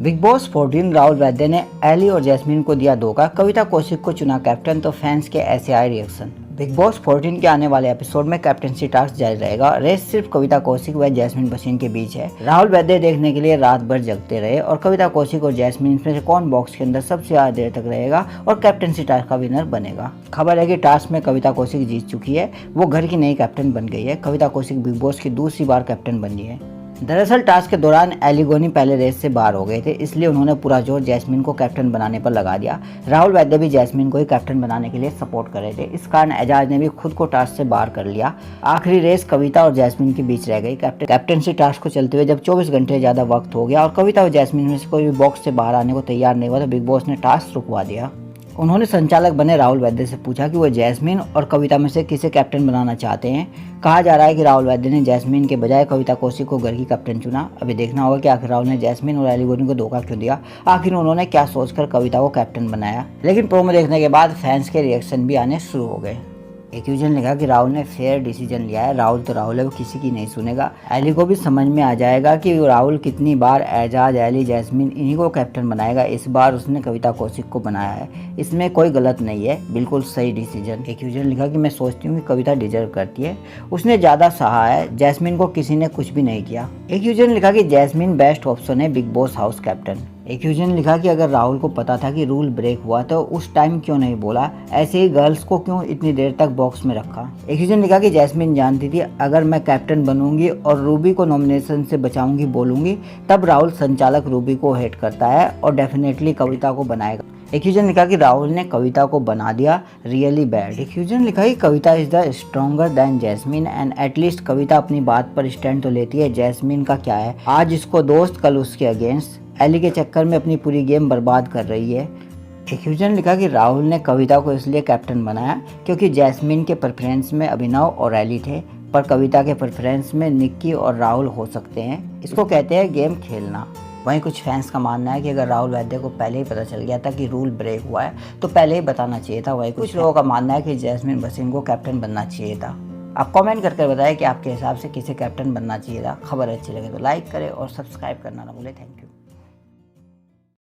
Big boss 14 Rahul Vaidya ने Eli और jasmine को दिया धोखा, कविता कौशिक को चुना कैप्टन, तो फैंस के ऐसे आए रिएक्शन। बिग बॉस 14 के आने वाले एपिसोड में कैप्टनसी टास्क जारी रहेगा। रेस सिर्फ कविता कौशिक व जैस्मीन बशीन के बीच है। राहुल वैद्य देखने के लिए रात भर जगते रहे और कविता कौशिक और जैस्मीन में से कौन बॉक्स के अंदर सबसे ज्यादा देर तक रहेगा और कैप्टनसी टास्क का विनर बनेगा। खबर है कि टास्क में कविता कौशिक जीत चुकी है, वो घर की नई कैप्टन बन गई है। कविता कौशिक बिग बॉस की दूसरी बार कैप्टन बनी है। दरअसल टास्क के दौरान एलिगोनी पहले रेस से बाहर हो गए थे, इसलिए उन्होंने पूरा जोर जैस्मीन को कैप्टन बनाने पर लगा दिया। राहुल वैद्य भी जैस्मीन को ही कैप्टन बनाने के लिए सपोर्ट कर रहे थे। इस कारण एजाज ने भी खुद को टास्क से बाहर कर लिया। आखिरी रेस कविता और जैस्मीन के बीच रह गई। कैप्टनसी टास्क को चलते हुए जब 24 घंटे ज्यादा वक्त हो गया और कविता और जैस्मीन में से कोई भी बॉक्स से बाहर आने को तैयार नहीं हुआ तो बिग बॉस ने टास्क रुकवा दिया। उन्होंने संचालक बने राहुल वैद्य से पूछा कि वो जैस्मीन और कविता में से किसे कैप्टन बनाना चाहते हैं। कहा जा रहा है कि राहुल वैद्य ने जैस्मीन के बजाय कविता कौशिक को घर की कैप्टन चुना। अभी देखना होगा कि आखिर राहुल ने जैस्मीन और एलिगोनी को धोखा क्यों दिया, आखिर उन्होंने क्या सोचकर कविता को कैप्टन बनाया। लेकिन प्रोमो देखने के बाद फैंस के रिएक्शन भी आने शुरू हो गए। एक यूजर ने कहा कि राहुल ने फेयर डिसीजन लिया है। राहुल तो राहुल है, वो किसी की नहीं सुनेगा। एली को भी समझ में आ जाएगा कि राहुल कितनी बार एजाज, एली, जैस्मीन इन्हीं को कैप्टन बनाएगा। इस बार उसने कविता कौशिक को बनाया है, इसमें कोई गलत नहीं है, बिल्कुल सही डिसीजन। एक यूजर ने लिखा कि मैं सोचती हूँ कि कविता डिजर्व करती है, उसने ज़्यादा सहा है, जैस्मीन को किसी ने कुछ भी नहीं किया। एक यूजर ने लिखा कि जैस्मीन बेस्ट ऑप्शन है बिग बॉस हाउस कैप्टन। एक यूजर ने लिखा कि अगर राहुल को पता था कि रूल ब्रेक हुआ तो उस टाइम क्यों नहीं बोला, ऐसे ही गर्ल्स को क्यों इतनी देर तक बॉक्स में रखा। एक यूजर ने लिखा कि जैस्मीन जानती थी अगर मैं कैप्टन बनूंगी और रूबी को नॉमिनेशन से बचाऊंगी बोलूंगी तब राहुल संचालक रूबी को हेट करता है और डेफिनेटली कविता को बनाएगा। एक यूजर ने लिखा कि राहुल ने कविता को बना दिया रियली बैड। एक यूजर ने लिखा कि Kavita is the stronger than Jasmine and at least Kavita अपनी बात पर स्टैंड तो लेती है। जैस्मीन का क्या है, आज इसको दोस्त कल उसके अगेंस्ट, एली के चक्कर में अपनी पूरी गेम बर्बाद कर रही है। एक यूजर ने लिखा कि राहुल ने कविता को इसलिए कैप्टन बनाया क्योंकि जैस्मीन के प्रेफरेंस में अभिनव और एली थे, पर कविता के प्रेफरेंस में निक्की और राहुल हो सकते हैं। इसको कहते हैं गेम खेलना। वहीं कुछ फैंस का मानना है कि अगर राहुल वैद्य को पहले ही पता चल गया था कि रूल ब्रेक हुआ है तो पहले ही बताना चाहिए था। वहीं कुछ लोगों का मानना है कि जैस्मीन बशीन को कैप्टन बनना चाहिए था। आप कमेंट करके बताएं कि आपके हिसाब से किसे कैप्टन बनना चाहिए था। खबर अच्छी लगे तो लाइक करें और सब्सक्राइब करना ना भूलें। Thank you.